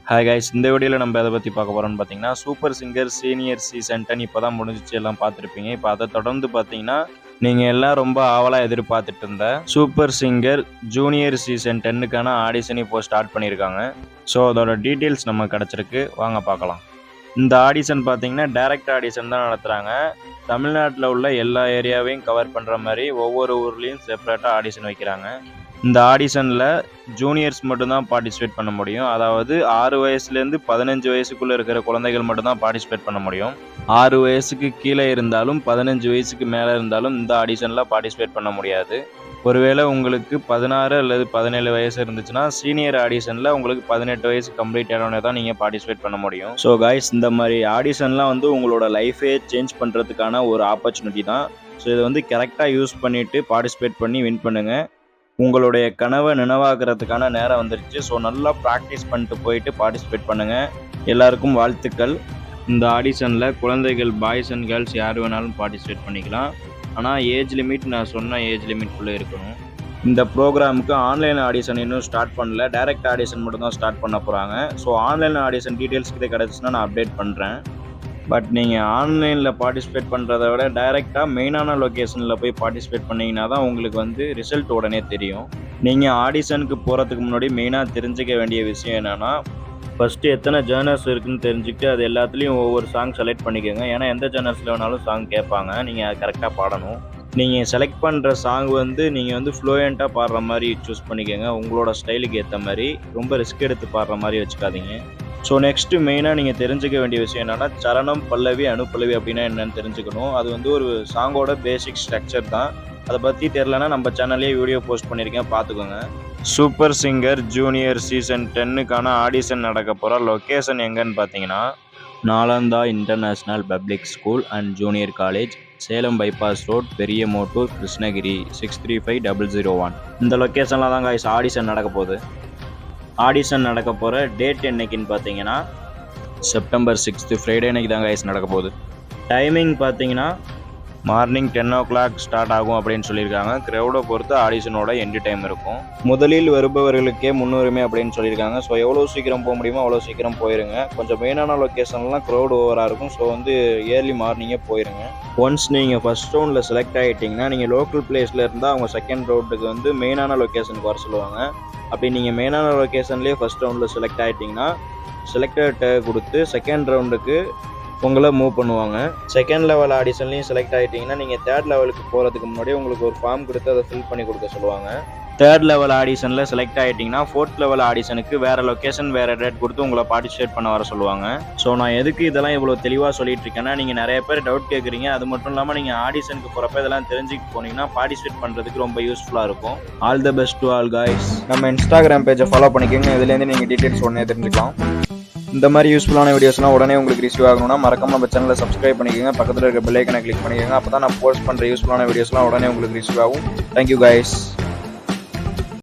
Hi guys, இந்த வீடியோவில் நம்ம எதை பற்றி பார்க்க போகிறோம்னு பார்த்தீங்கன்னா, சூப்பர் சிங்கர் சீனியர் சீசன் 10 இப்போ தான் முடிஞ்சிச்சு, எல்லாம் பார்த்துருப்பீங்க. இப்போ அதை தொடர்ந்து பார்த்தீங்கன்னா, நீங்கள் எல்லாம் ரொம்ப ஆவலாக எதிர்பார்த்துட்டு இருந்த சூப்பர் சிங்கர் ஜூனியர் சீசன் 10க்கான ஆடிஷன் இப்போ ஸ்டார்ட் பண்ணியிருக்காங்க. ஸோ அதோட டீட்டெயில்ஸ் நம்ம கிடச்சிருக்கு, வாங்க பார்க்கலாம். இந்த ஆடிஷன் பார்த்தீங்கன்னா டைரக்ட் ஆடிஷன் தான் நடத்துகிறாங்க. தமிழ்நாட்டில் உள்ள எல்லா ஏரியாவையும் கவர் பண்ணுற மாதிரி ஒவ்வொரு ஊர்லேயும் செப்பரேட்டாக ஆடிஷன் வைக்கிறாங்க. இந்த ஆடிஷனில் ஜூனியர்ஸ் மட்டும்தான் பார்ட்டிசிபேட் பண்ண முடியும். அதாவது 6 வயசுலேருந்து 15 வயசுக்குள்ளே இருக்கிற குழந்தைகள் மட்டும்தான் பார்ட்டிசிபேட் பண்ண முடியும். 6 வயசுக்கு கீழே இருந்தாலும் 15 வயசுக்கு மேலே இருந்தாலும் இந்த ஆடிஷனில் பார்ட்டிசிபேட் பண்ண முடியாது. ஒருவேளை உங்களுக்கு 16 அல்லது 17 வயசு இருந்துச்சுன்னா சீனியர் ஆடிஷனில் உங்களுக்கு 18 வயசு கம்ப்ளீட் ஆனோடனே தான் நீங்கள் பார்ட்டிசிபேட் பண்ண முடியும். ஸோ காய்ஸ், இந்த மாதிரி ஆடிஷன்லாம் உங்களோட லைஃபே சேஞ்ச் பண்ணுறதுக்கான ஒரு ஆப்பர்ச்சுனிட்டி தான். ஸோ இதை கரெக்டாக யூஸ் பண்ணிவிட்டு பார்ட்டிசிபேட் பண்ணி வின் பண்ணுங்கள். உங்களுடைய கனவை நினைவாகிறதுக்கான நேரம் வந்துருச்சு. ஸோ நல்லா ப்ராக்டிஸ் பண்ணிட்டு போயிட்டு பார்ட்டிசிபேட் பண்ணுங்கள். எல்லாருக்கும் வாழ்த்துக்கள். இந்த ஆடிஷனில் குழந்தைகள், பாய்ஸ் அண்ட் கேர்ள்ஸ் யார் வேணாலும் பார்ட்டிசிபேட் பண்ணிக்கலாம். ஆனால் ஏஜ் லிமிட் நான் சொன்ன ஏஜ் லிமிட்குள்ளே இருக்கணும். இந்த ப்ரோக்ராமுக்கு ஆன்லைன் ஆடிஷன் இன்னும் ஸ்டார்ட் பண்ணல, டைரக்ட் ஆடிஷன் மட்டும் தான் ஸ்டார்ட் பண்ண போகிறாங்க. ஸோ ஆன்லைன் ஆடிஷன் டீட்டெயில்ஸ் கிட்ட கிடச்சின்னா நான் அப்டேட் பண்ணுறேன். பட் நீங்கள் ஆன்லைனில் பார்ட்டிசிபேட் பண்ணுறத விட டைரெக்டாக மெயினான லொக்கேஷனில் போய் பார்ட்டிசிபேட் பண்ணிங்கன்னா தான் உங்களுக்கு ரிசல்ட் உடனே தெரியும். நீங்கள் ஆடிஷனுக்கு போகிறதுக்கு முன்னாடி மெயினாக தெரிஞ்சிக்க வேண்டிய விஷயம் என்னென்னா, ஃபஸ்ட்டு எத்தனை ஜேர்னர்ஸ் இருக்குதுன்னு தெரிஞ்சுக்கிட்டு அது எல்லாத்துலேயும் ஒவ்வொரு சாங் செலக்ட் பண்ணிக்கோங்க. ஏன்னா எந்த ஜேர்னர்ஸில் வேணாலும் சாங் கேட்பாங்க, நீங்கள் அது கரெக்டாக பாடணும். நீங்கள் செலக்ட் பண்ணுற சாங் நீங்கள் ஃப்ளூயண்ட்டாக பாடுற மாதிரி சூஸ் பண்ணிக்கோங்க. உங்களோட ஸ்டைலுக்கு ஏற்ற மாதிரி ரொம்ப ரிஸ்க் எடுத்து பாடுற மாதிரி வச்சுக்காதீங்க. ஸோ நெக்ஸ்ட்டு மெயினாக நீங்கள் தெரிஞ்சுக்க வேண்டிய விஷயம் என்னென்னா, சரணம், பல்லவி, அனுப்பல்லவி அப்படின்னா என்னென்னு தெரிஞ்சுக்கணும். அது ஒரு சாங்கோட பேசிக் ஸ்ட்ரக்சர் தான். அதை பற்றி தெரிலனா நம்ம சேனல்லே வீடியோ போஸ்ட் பண்ணியிருக்கேன், பார்த்துக்கோங்க. சூப்பர் சிங்கர் ஜூனியர் சீசன் 10க்கான ஆடிஷன் நடக்க போகிற லொக்கேஷன் எங்கன்னு பார்த்தீங்கன்னா, Nalanda International Public School and Junior College, Salem bypass road, பெரிய மோட்டூர், கிருஷ்ணகிரி 635001. இந்த லொக்கேஷனில் தான் காய்ஸ் ஆடிஷன் நடக்க போகுது. ஆடிஷன் நடக்க போகிற டேட் என்னைக்குன்னு பார்த்தீங்கன்னா, செப்டம்பர் 6 ஃப்ரைடே அன்னைக்கு தான் கைஸ் நடக்க போகுது. டைமிங் பார்த்தீங்கன்னா மார்னிங் 10 o'clock ஸ்டார்ட் ஆகும் அப்படின்னு சொல்லியிருக்காங்க. க்ரௌடை பொறுத்து ஆடிஷனோட எண்டு டைம் இருக்கும். முதலில் வருபவர்களுக்கே முன்னுரிமை அப்படின்னு சொல்லியிருக்காங்க. ஸோ எவ்வளோ சீக்கிரம் போக முடியுமோ அவ்வளோ சீக்கிரம் போயிருங்க. கொஞ்சம் மெயினான லொக்கேஷன்லாம் க்ரௌட் ஓவராக இருக்கும். ஸோ ஏர்லி மார்னிங்கே போயிருங்க. ஒன்ஸ் நீங்கள் ஃபஸ்ட் ரவுண்டில் செலக்ட் ஆகிட்டிங்கன்னா, நீங்கள் லோக்கல் பிளேஸில் இருந்தால் அவங்க செகண்ட் ரவுண்டுக்கு மெயினான லொக்கேஷனுக்கு வர சொல்லுவாங்க. அப்படி நீங்கள் மெயினான லொக்கேஷன்லேயே ஃபஸ்ட் ரவுண்டில் செலக்ட் ஆகிட்டிங்கன்னா, செலக்டர்கிட்ட கொடுத்து செகண்ட் ரவுண்டுக்கு உங்களை மூவ் பண்ணுவாங்க. செகண்ட் லெவல் ஆடிஷன்லேயும் செலக்ட் ஆகிட்டிங்கன்னா, நீங்கள் தேர்ட் லெவலுக்கு போகிறதுக்கு முன்னாடி உங்களுக்கு ஒரு ஃபார்ம் கொடுத்து அதை ஃபில் பண்ணி கொடுக்க சொல்லுவாங்க. தேர்ட் லெவல் ஆடிஷனில் செலக்ட் ஆகிட்டிங்கன்னா, ஃபோர்த் லெவல் ஆடிஷனுக்கு வேறு லொக்கேஷன், வேறு டேட் கொடுத்து உங்களை பார்ட்டிசிபேட் பண்ண வர சொல்லுவாங்க. ஸோ நான் எதுக்கு இதெல்லாம் இவ்வளோ தெளிவாக சொல்லிட்டு இருக்கேன்னா, நீங்கள் நிறைய பேர் டவுட் கேட்குறீங்க. அது மட்டும் இல்லாமல் நீங்கள் ஆடிஷனுக்கு போகிறப்ப இதெல்லாம் தெரிஞ்சுட்டு போனீங்கன்னா பார்ட்டிசிபேட் பண்ணுறதுக்கு ரொம்ப யூஸ்ஃபுல்லாக இருக்கும். All the best to all guys. நம்ம இன்ஸ்டாகிராம் பேஜை ஃபாலோ பண்ணிக்கோங்க. இதுலேருந்து நீங்கள் டீட்டெயில்ஸ் உடனே தெரிஞ்சுக்கலாம். இந்த மாதிரி யூஸ்ஃபுல்லான வீடியோஸ்லாம் உடனே உங்களுக்கு ரிசீவ் ஆகணும்னா மறக்காம நம்ம சேனலை சப்ஸ்கிரைப் பண்ணிக்கோங்க. பக்கத்தில் இருக்க பெல் ஐக்கனை கிளிக் பண்ணிக்கோங்க. அப்போ தான் நான் போஸ்ட் பண்ணுற யூஸ்ஃபுல்லான வீடியோஸ்லாம் உடனே உங்களுக்கு ரிசீவ் ஆகும். Thank you guys.